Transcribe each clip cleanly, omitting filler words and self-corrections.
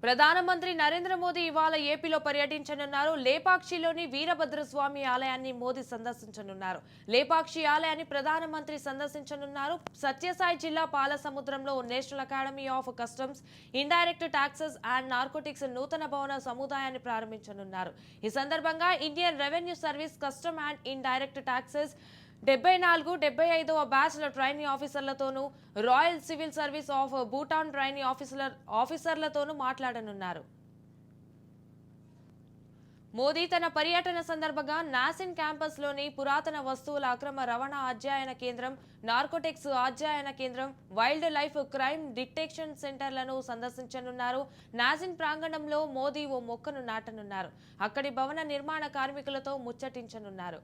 ప్రధానమంత్రి నరేంద్ర మోదీ ఇవాళ ఏపీలో పర్యటించనున్నారు. లేపాక్షిలోని వీరభద్రస్వామి ఆలయాన్ని మోదీ సందర్శించనున్నారు. లేపాక్షి ఆలయాన్ని ప్రధానమంత్రి సందర్శించనున్నారు. సత్యసాయి జిల్లా పాలసముద్రంలో National Academy of Customs, Indirect Taxes and Narcotics నూతన భవన సముదాయాన్ని ప్రారంభించనున్నారు. ఈ సందర్భంగా Indian Revenue Service Custom and Indirect Taxes 74, 75వ బ్యాచ్ల ట్రైనీ ఆఫీసర్లతోనూ, Royal Civil Service of Bhutan trainee ఆఫీసర్లతోనూ మాట్లాడనున్నారు. మోదీ తన పర్యటన సందర్భంగా నాసిన్ క్యాంపస్లోని పురాతన వస్తువుల అక్రమ రవాణా అధ్యయన కేంద్రం, నార్కోటిక్స్ అధ్యయన కేంద్రం, వైల్డ్ లైఫ్ క్రైమ్ డిటెక్షన్ సెంటర్లను సందర్శించనున్నారు. నాసిన్ ప్రాంగణంలో మోదీ ఓ మొక్కను నాటనున్నారు. అక్కడి భవన నిర్మాణ కార్మికులతో ముచ్చటించనున్నారు.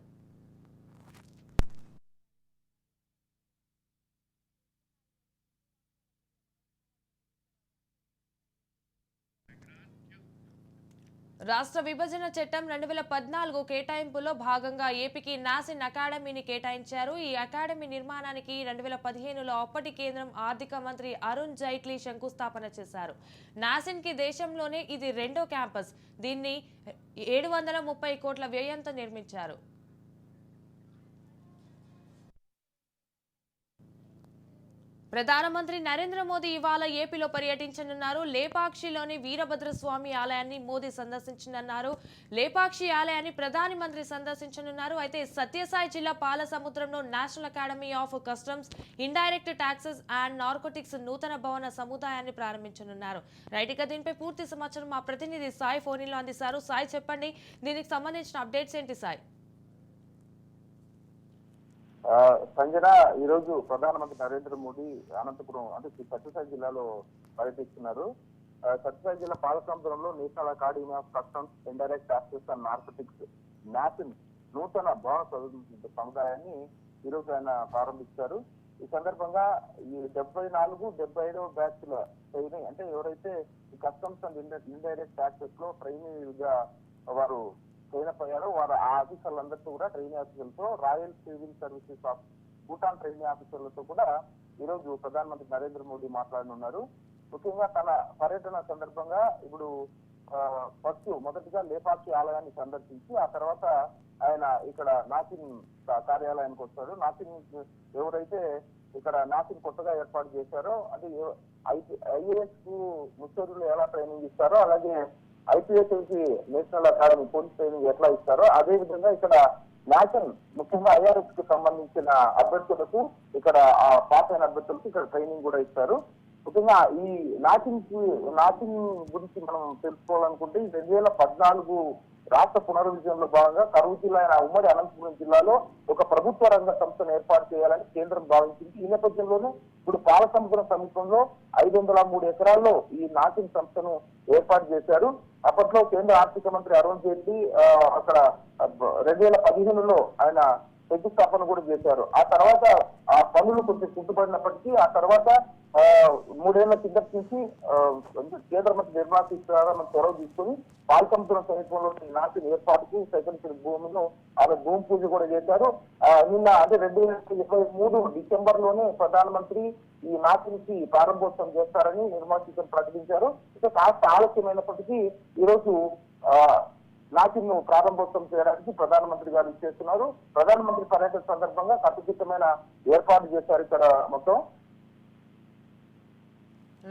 రాష్ట్ర విభజన చట్టం 2014 కేటాయింపులో భాగంగా ఏపీకి నాసిన్ అకాడమీని కేటాయించారు. ఈ అకాడమీ నిర్మాణానికి 2015లో అప్పటి కేంద్రం ఆర్థిక మంత్రి అరుణ్ జైట్లీ శంకుస్థాపన చేశారు. నాసిన్ కి దేశంలోనే ఇది రెండో క్యాంపస్. దీన్ని 730 కోట్ల వ్యయంతో నిర్మించారు. ప్రధానమంత్రి నరేంద్ర మోదీ ఇవాళ ఏపీలో పర్యటించనున్నారు. లేపాక్షిలోని వీరభద్రస్వామి ఆలయాన్ని మోదీ సందర్శించనున్నారు. లేపాక్షి ఆలయాన్ని ప్రధాని మంత్రి సందర్శించనున్నారు. అయితే సత్యసాయి జిల్లా పాలసముద్రంలో National Academy of Customs, Indirect Taxes and Narcotics నూతన భవన సముదాయాన్ని ప్రారంభించనున్నారు. రైట్, ఇక దీనిపై పూర్తి సమాచారం మా ప్రతినిధి సాయి ఫోన్లో అందిస్తారు. సాయి, చెప్పండి, దీనికి సంబంధించిన అప్డేట్స్ ఏంటి సాయి? సంజన, ఈ రోజు ప్రధానమంత్రి నరేంద్ర మోదీ అనంతపురం అంటే సత్యసాయి జిల్లాలో పర్యటిస్తున్నారు. సత్యసాయి జిల్లా పాలసముద్రంలో National Academy of Customs, Indirect Taxes and Narcotics NACIN నూతన భవన సముదాయాన్ని ఈ రోజు ఆయన ప్రారంభిస్తారు. ఈ సందర్భంగా ఈ 74, 75వ బ్యాచ్ల ట్రైనింగ్ అంటే ఎవరైతే ఈ కస్టమ్స్ అండ్ ఇండైరెక్ట్ టాక్సెస్ లో ట్రైనీగా వారు ట్రైనప్ అయ్యారో వారు ఆ ఆఫీసర్లందరితో కూడా ట్రైనీ ఆఫీసర్లతో, Royal Civil Services of Bhutan trainee ఆఫీసర్లతో కూడా ఈ రోజు ప్రధానమంత్రి నరేంద్ర మోదీ మాట్లాడనున్నారు. ముఖ్యంగా తన పర్యటన సందర్భంగా ఇప్పుడు మొదటిగా లేపాక్షి ఆలయాన్ని సందర్శించి ఆ తర్వాత ఆయన ఇక్కడ నాసిన్ కార్యాలయానికి వస్తాడు. నాసిన్ ఎవరైతే ఇక్కడ నాసిన్ కొత్తగా ఏర్పాటు చేశారో అంటే ఐఏఎస్ కు ముఖ్యులు ఎలా ట్రైనింగ్ ఇస్తారో అలాగే IPS national academy police training ఎట్లా ఇస్తారో అదే విధంగా ఇక్కడ నాసిన్ ముఖ్యంగా ఐఆర్ఎస్ కు సంబంధించిన అభ్యర్థులకు ఇక్కడ ఆ పాస్ అయిన అభ్యర్థులకు ఇక్కడ ట్రైనింగ్ కూడా ఇస్తారు. ముఖ్యంగా ఈ నాసిన్ గురించి మనం తెలుసుకోవాలనుకుంటే 2014 రాష్ట్ర పునర్విజయంలో భాగంగా కరూరు జిల్లా అయిన ఉమ్మడి అనంతపురం జిల్లాలో ఒక ప్రభుత్వ రంగ సంస్థను ఏర్పాటు చేయాలని కేంద్రం భావించింది. ఈ నేపథ్యంలోనే ఇప్పుడు పాలసముద్రం సమీపంలో 503 ఎకరాల్లో ఈ నాసిన్ సంస్థను ఏర్పాటు చేశారు. అప్పట్లో కేంద్ర ఆర్థిక మంత్రి అరుణ్ జైట్లీ అక్కడ 2015లో ఆయన శంకుస్థాపన కూడా చేశారు. ఆ తర్వాత ఆ పనులు కొంచెం కుంటుపడినప్పటికీ ఆ తర్వాత 3 ఏళ్ల కిందటి నుంచి కేంద్ర మంత్రి నిర్మలా సీతారామన్ చొరవ తీసుకుని పాలసముద్రం సమీపంలో నాసిన్ ఏర్పాటుకి సేకరించిన భూమిలో ఆమె భూమి పూజ కూడా చేశారు. నిన్న అంటే 2023 డిసెంబర్ లోనే ప్రధానమంత్రి ఈ నాసిన్ కి ప్రారంభోత్సవం చేస్తారని నిర్మలా సీతారామన్ ప్రకటించారు. ఇక కాస్త ఆలస్యమైనప్పటికీ ఈ రోజు నాసిన్ ను ప్రారంభోత్సవం చేయడానికి ప్రధానమంత్రి గారు చేస్తున్నారు. ప్రధానమంత్రి పర్యటన సందర్భంగా కట్టుదిట్టమైన ఏర్పాటు చేశారు ఇక్కడ మొత్తం.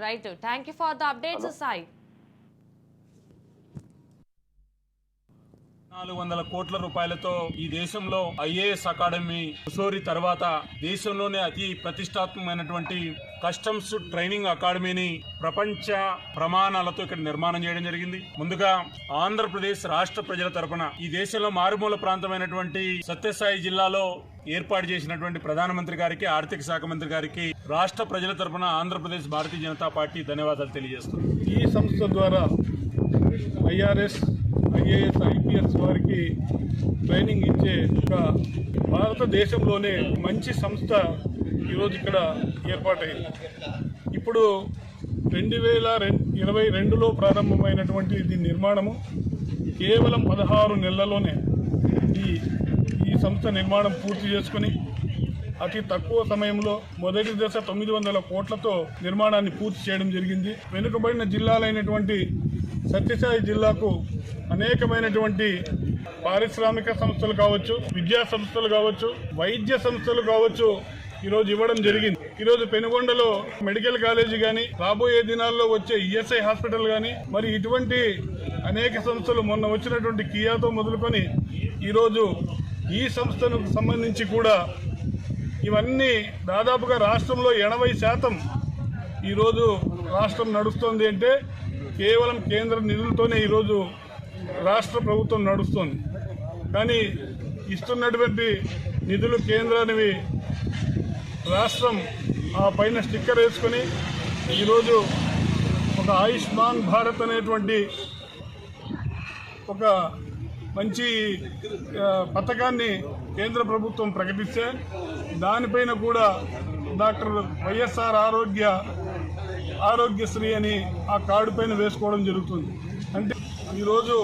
Right, thank you for the updates Sai. 400 కోట్ల రూపాయలతో ఈ దేశంలో ఐఏఎస్ అకాడమీ ముసోరి తర్వాత దేశంలోనే అతి ప్రతిష్టాత్మకమైనటువంటి కస్టమ్స్ ట్రైనింగ్ అకాడమీని ప్రపంచ ప్రమాణాలతో ఇక్కడ నిర్మాణం చేయడం జరిగింది. ముందుగా ఆంధ్రప్రదేశ్ రాష్ట్ర ప్రజల తరపున ఈ దేశంలో మారుమూల ప్రాంతమైనటువంటి సత్యసాయి జిల్లాలో ఏర్పాటు చేసినటువంటి ప్రధానమంత్రి గారికి, ఆర్థిక శాఖ మంత్రి గారికి రాష్ట్ర ప్రజల తరపున ఆంధ్రప్రదేశ్ భారతీయ జనతా పార్టీ ధన్యవాదాలు తెలియజేస్తుంది. ఈ సంస్థ ద్వారా ఐఆర్ఎస్, ఐఏఎస్, ఐపీఎస్ వారికి ట్రైనింగ్ ఇచ్చే ఒక భారతదేశంలోనే మంచి సంస్థ ఈరోజు ఇక్కడ ఏర్పాటైంది. ఇప్పుడు 2022లో ప్రారంభమైనటువంటి దీని నిర్మాణము కేవలం 16 నెలల్లోనే ఈ సంస్థ నిర్మాణం పూర్తి చేసుకుని అతి తక్కువ సమయంలో మొదటి దశ 900 కోట్లతో నిర్మాణాన్ని పూర్తి చేయడం జరిగింది. వెనుకబడిన జిల్లాలైనటువంటి సత్యసాయి జిల్లాకు అనేకమైనటువంటి పారిశ్రామిక సంస్థలు కావచ్చు, విద్యా సంస్థలు కావచ్చు, వైద్య సంస్థలు కావచ్చు ఈరోజు ఇవ్వడం జరిగింది. ఈరోజు పెనుగొండలో మెడికల్ కాలేజీ కానీ, రాబోయే దినాల్లో వచ్చే ఈఎస్ఐ హాస్పిటల్ కానీ, మరి ఇటువంటి అనేక సంస్థలు మొన్న వచ్చినటువంటి కియాతో మొదలుకొని ఈరోజు ఈ సంస్థకు సంబంధించి కూడా ఇవన్నీ దాదాపుగా రాష్ట్రంలో 80% ఈరోజు రాష్ట్రం నడుస్తుంది అంటే కేవలం కేంద్ర నిధులతోనే ఈరోజు రాష్ట్ర ప్రభుత్వం నడుస్తుంది. కానీ ఇస్తున్నటువంటి నిధులు కేంద్రానివి రాష్ట్రం ఆ పైన స్టిక్కర్ వేసుకొని ఈరోజు ఒక ఆయుష్మాన్ భారత్ అనేటువంటి ఒక మంచి పథకాన్ని కేంద్ర ప్రభుత్వం ప్రకటిస్తే దానిపైన కూడా డాక్టర్ వైఎస్ఆర్ ఆరోగ్యశ్రీ అని ఆ కార్డు పైన వేసుకోవడం జరుగుతుంది. అంటే ఈరోజు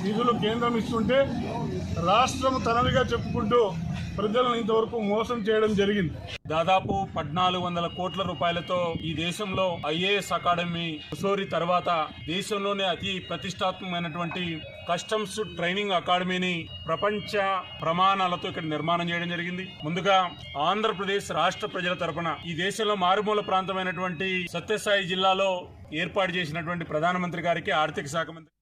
నిధులు కేంద్రం ఇస్తుంటే రాష్ట్రం తనదిగా చెప్పుకుంటూ ప్రజలను ఇంతవరకు మోసం చేయడం జరిగింది. దాదాపు 1400 కోట్ల రూపాయలతో ఈ దేశంలో ఐఏఎస్ అకాడమీ ముసోరి తర్వాత దేశంలోనే అతి ప్రతిష్టాత్మకమైనటువంటి కస్టమ్స్ ట్రైనింగ్ అకాడమీని ప్రపంచ ప్రమాణాలతో ఇక్కడ నిర్మాణం చేయడం జరిగింది. ముందుగా ఆంధ్రప్రదేశ్ రాష్ట్ర ప్రజల తరపున ఈ దేశంలో మారుమూల ప్రాంతమైనటువంటి సత్యసాయి జిల్లాలో ఏర్పాటు చేసినటువంటి ప్రధానమంత్రి గారికి, ఆర్థిక శాఖ మంత్రి